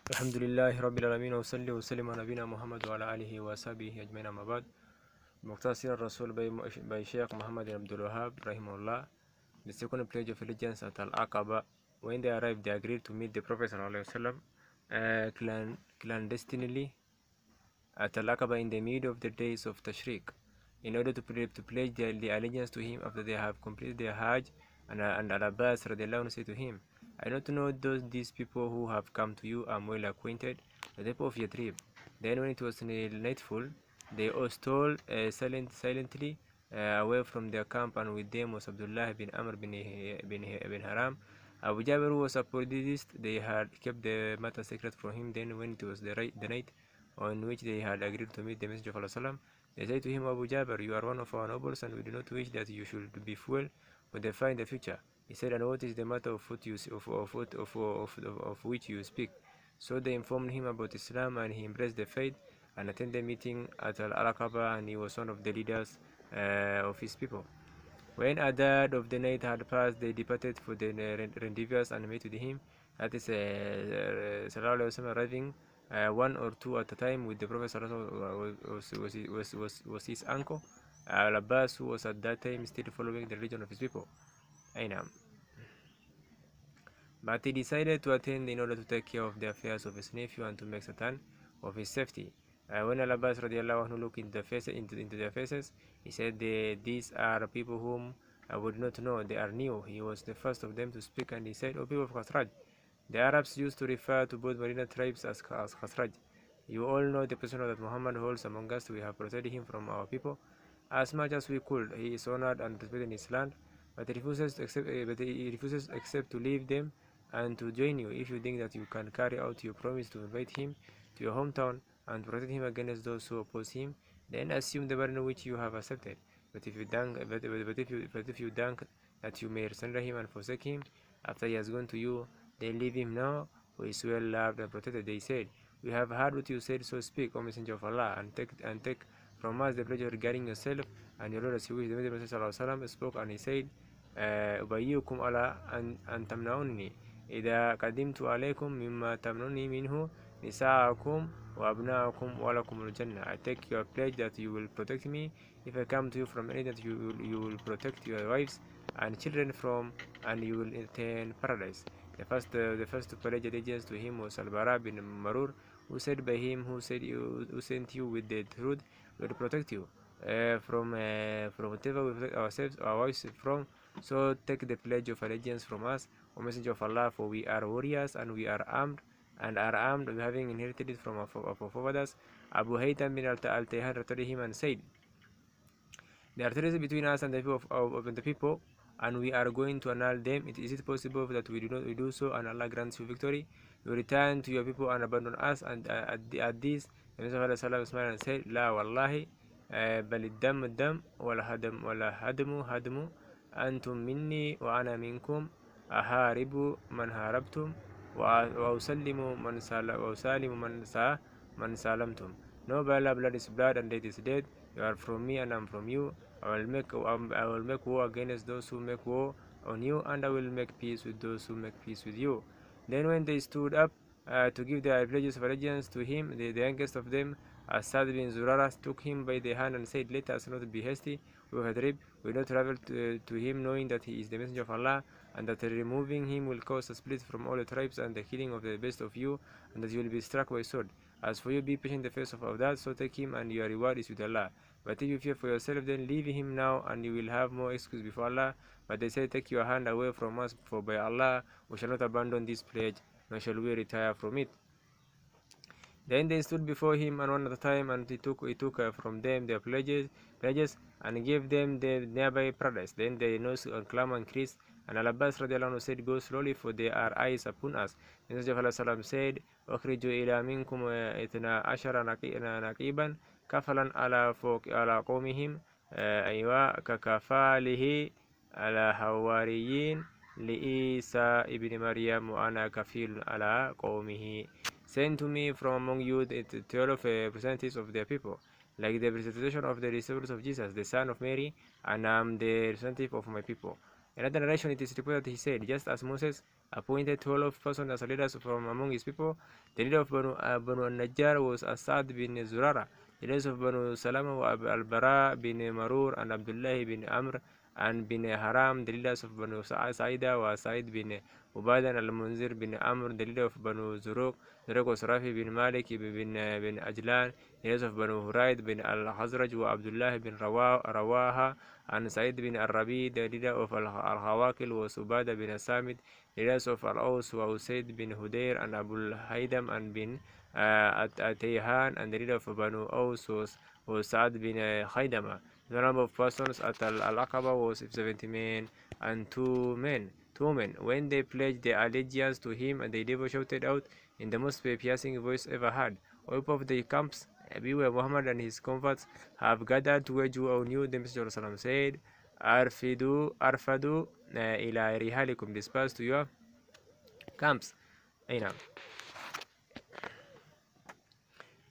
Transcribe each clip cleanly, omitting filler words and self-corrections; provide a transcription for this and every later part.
الحمد لله رب العالمين وصلي وسلم على نبينا محمد وعلى آله وصحبه أجمعين. أما بعد. Mukhtasar Ar-Rasool by Sheikh Muhammad ibn Abdul Wahhab rahimahullah. The second pledge of allegiance at Al-Aqabah. When they arrived, they agreed to meet the Prophet ﷺ clandestinely at Al-Aqabah in the middle of the days of Tashriq, in order to pledge the allegiance to him after they have completed their Hajj. And Al-Abbas radiallahu anhu said to him, I don't know these people who have come to you. I'm well acquainted, the people of Yathrib. Then when it was nightfall, they all stole silently away from their camp, and with them was Abdullah bin Amr bin Haram. Abu Jabir, who was a polytheist, they had kept the matter secret from him. Then when it was the night on which they had agreed to meet the Messenger of Allah, they said to him, Abu Jabir, you are one of our nobles, and we do not wish that you should be fuel for the fire in the future. He said, and what is the matter of which you speak? So they informed him about Islam, and he embraced the faith and attended the meeting at Al-Aqabah, and he was one of the leaders of his people. When a third of the night had passed, they departed for the rendezvous and met with him. That is arriving one or two at a time with the Prophet was his uncle Al-Abbas, who was at that time still following the religion of his people. But he decided to attend in order to take care of the affairs of his nephew and to make certain of his safety. When Al-Abbas radiallahu anhu looked into their faces, he said, these are people whom I would not know. They are new. He was the first of them to speak, and he said, O people of Khazraj. The Arabs used to refer to both Medina tribes as Khazraj. You all know the position that Muhammad holds among us. We have protected him from our people as much as we could. He is honored and respected in his land, but he refuses except to leave them and to join you. If you think that you can carry out your promise to invite him to your hometown and protect him against those who oppose him, then assume the burden which you have accepted. But if you think that you may surrender him and forsake him after he has gone to you, then leave him now, who is well loved and protected. They said, we have heard what you said, so speak, O Messenger of Allah, and take from us the pleasure regarding yourself and your Lord as you wish. The Messenger spoke, and he said, أبيكم على أن تمنعوني إذا قدمت عليكم مما تمنعني منه نساءكم وأبناءكم ولكم الجنة. I take your pledge that you will protect me if I come to you from any that you will protect your wives and children from, and you will attain paradise. The first to pledge allegiance to him was Al-Bara bin Marur, who said by him who sent you with the truth will protect you from whatever we protect ourselves, our wives from. So take the pledge of allegiance from us, O Messenger of Allah, for we are warriors and we are armed, having inherited it from our forefathers. Abu Haytham bin Al-Tayhan retorted him and said, there are treaties between us and the people of the people, and we are going to annul them. Is it possible that we do so, and Allah grants you victory? You return to your people and abandon us. And at this, the Messenger of Allah smiled and said, La wallahi, bal dam wala hadmu antum minni wa ana minkum, aharibu man harabtum wa usallimu man salamtum. No blood is blood and death is death. You are from me and I am from you. I will make war against those who make war on you, and I will make peace with those who make peace with you. Then when they stood up to give their pledges of allegiance to him, the youngest of them, Asad bin Zurara, took him by the hand and said, let us not be hasty. We will not travel to him, knowing that he is the messenger of Allah, and that removing him will cause a split from all the tribes and the killing of the best of you, and that you will be struck by sword. As for you, be patient in the face of that, so take him, and your reward is with Allah. But if you fear for yourself, then leave him now, and you will have more excuse before Allah. But they say, take your hand away from us, for by Allah we shall not abandon this pledge, nor shall we retire from it. Then they stood before him, and one at a time, and he took from them their pledges, and gave them the nearby paradise. Then the noise and clamor increased, and Al-Abbas radiallahu anhu said, go slowly, for there are eyes upon us. The Messenger of Allah said, أخرجوا إلى منكم 12 نقيبا كفلا على قومهم ككفاله على حواريين لعيسى ابن مريم وأنا كفيل على قومه. Send to me from among you the 12 representatives of their people, like the representation of the disciples of Jesus, the son of Mary, and I am the representative of my people. In another narration, it is reported that he said, just as Moses appointed 12 persons as leaders from among his people, the leader of Banu Najjar was Asad bin Zurara. The leaders of Banu Salama were Al-Bara bin Marur and Abdullah bin Amr and bin Haram. The leaders of Banu Saida were Sa'id bin Ubadah and Al-Munzir bin Amr. The leader of Banu Zuruk was Rafi bin Malik bin Ajlan. The leaders of Banu Huraid bin Al-Hazraj were Abdullah bin Rawaha and Sa'id bin Al-Rabi. The leader of Al-Hawakil was Ubadah bin Samit. The leaders of Al-Aus were Usaid bin Hudayr and Abu Haydam and bin Atayhan, and the leader of Banu Aus was Sa'ad bin Haydama. The number of persons at Al-Aqabah was 70 men and two men. When they pledged their allegiance to him, and they never shouted out in the most piercing voice ever heard, "O people of the camps, beware, Muhammad and his converts have gathered to wage war on you." The Messenger of Allah said, Arfadu ila rihalikum, disperse to your camps.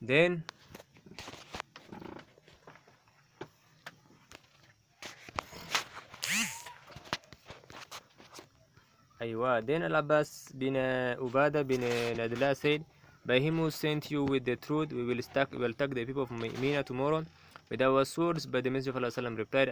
Then Al-Abbas bin Ubadah bin Nadla said, "By him who sent you with the truth, we will attack the people of Mina tomorrow with our swords." But the Messenger of Allah replied,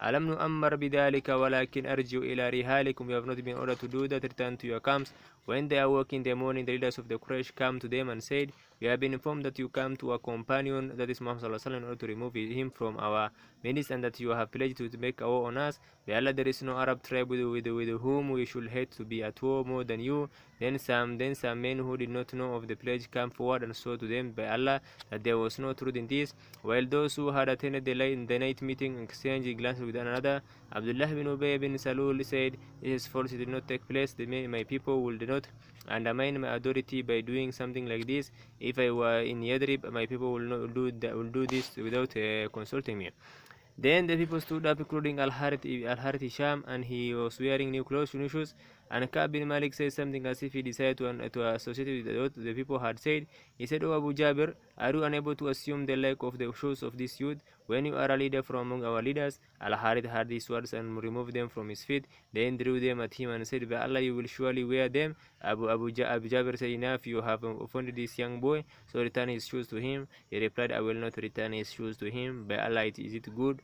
Alam nu'ammar bidhalika walakin arji'u ila rihalikum. You have not been ordered to do that, return to your camps. When they awoke in the morning, the leaders of the Quraysh came to them and said, "We have been informed that you come to a companion, that is Muhammad sallallahu alaihi wasallam, in order to remove him from our midst, and that you have pledged to make a war on us. By Allah, there is no Arab tribe with whom we should hate to be at war more than you." Then some men who did not know of the pledge came forward and swore to them by Allah that there was no truth in this, while those who had attended the night meeting exchanged glances with one another. Abdullah bin Ubay bin Salul said, "This is false, it did not take place. My people would not undermine my authority by doing something like this. If I were in Yadrib, my people will do this without consulting me." Then the people stood up, including Al-Harith Hisham, and he was wearing new shoes. And Ka'b bin Malik said something as if he decided to associate with what the people had said. He said, "O Abu Jabir, are you unable to assume the like of the shoes of this youth when you are a leader from among our leaders?" Al-Harith heard these words and removed them from his feet, then drew them at him and said, "By Allah, you will surely wear them." Abu Jabir said, "Enough, you have offended this young boy, so return his shoes to him." He replied, "I will not return his shoes to him. By Allah, is it a good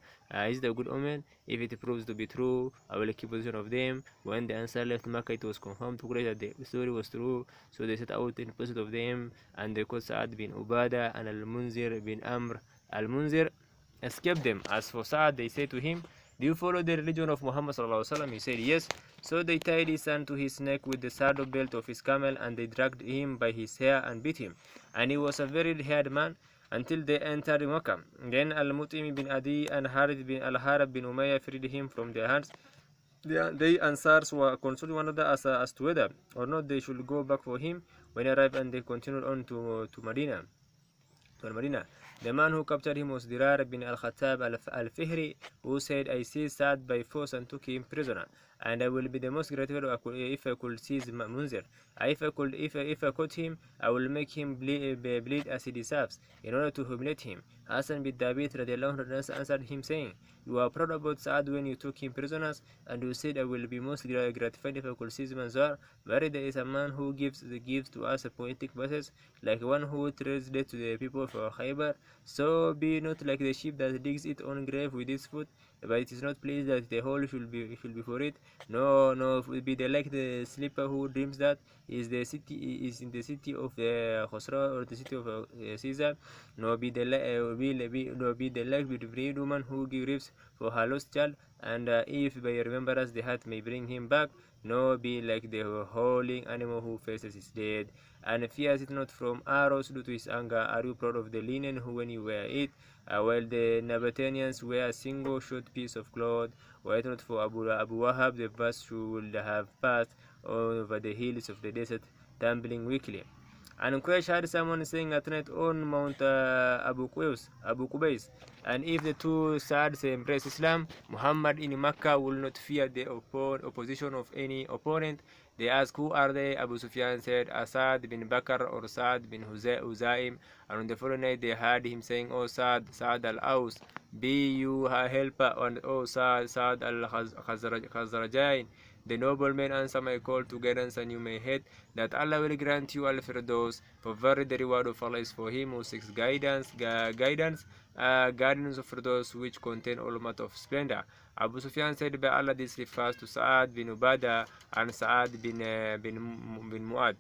omen? If it proves to be true, I will keep possession of them." When the Ansar left Makkah, it was confirmed to Quraysh that the story was true, so they set out in pursuit of them, and they caught Sa'ad bin Ubadah and Al-Munzir bin Amr. Al-Munzir escaped them. As for Sa'ad, they said to him, "Do you follow the religion of Muhammad sallallahu alaihi wasallam?" He said, "Yes." So they tied his hand to his neck with the saddle belt of his camel, and they dragged him by his hair and beat him. And he was a very haired man until they entered Makkah. Then Al-Mut'im bin Adi and Harith bin Al-Harab bin Umayyah freed him from their hands. They Ansars were consulting one another as to whether or not they should go back for him. When he arrived, and they continued on to Medina. The man who captured him was Dirar bin Al-Khattab Al-Fihri, who said, "I seized Sa'd by force and took him prisoner, and I will be the most grateful if I could seize Munzir. If I caught him, I will make him bleed as he deserves, in order to humiliate him." Hassan bin Thabit radiallahu anhu answered him, saying, "You were proud about Sa'd when you took him prisoners, and you said, I will be most gratified if I could seize Manzar. But there is a man who gives to us poetic verses, like one who trades death to the people for Khaybar. So be not like the sheep that digs its own grave with its foot, but it is not pleased that the hole should be for it. No, be like the sleeper who dreams that is in the city of Khosra, or the city of Caesar. No, be the like the brave woman who grieves for her lost child, and if by remembrance the heart may bring him back. No, be like the howling animal who faces his dead, and fears it not from arrows due to his anger. Are you proud of the linen when you wear it, while the Nabateans wear a single short piece of cloth? Were it not for Abu Wahab, the verse would have passed over the hills of the desert, tumbling weakly." And Quraysh had someone saying at night on Mount Abu Qubais, and if the two sides embrace Islam, Muhammad in Makkah will not fear the opposition of any opponent. They asked, who are they? Abu Sufyan said, Asad bin Bakr or Sa'd bin Uzaim. And on the following night they heard him saying, O Sa'd al-Aus, be you a helper, and O Sa'd al-Khazrajain. The nobleman answered, my call to guidance, and you may hate that Allah will grant you al-Firdaus, for very the reward of Allah is for him who seeks guidance of Firdaus, which contain all matter of splendor. Abu Sufyan said, by Allah, this refers to Sa'ad bin Ubadah and Sa'ad bin Mu'ad.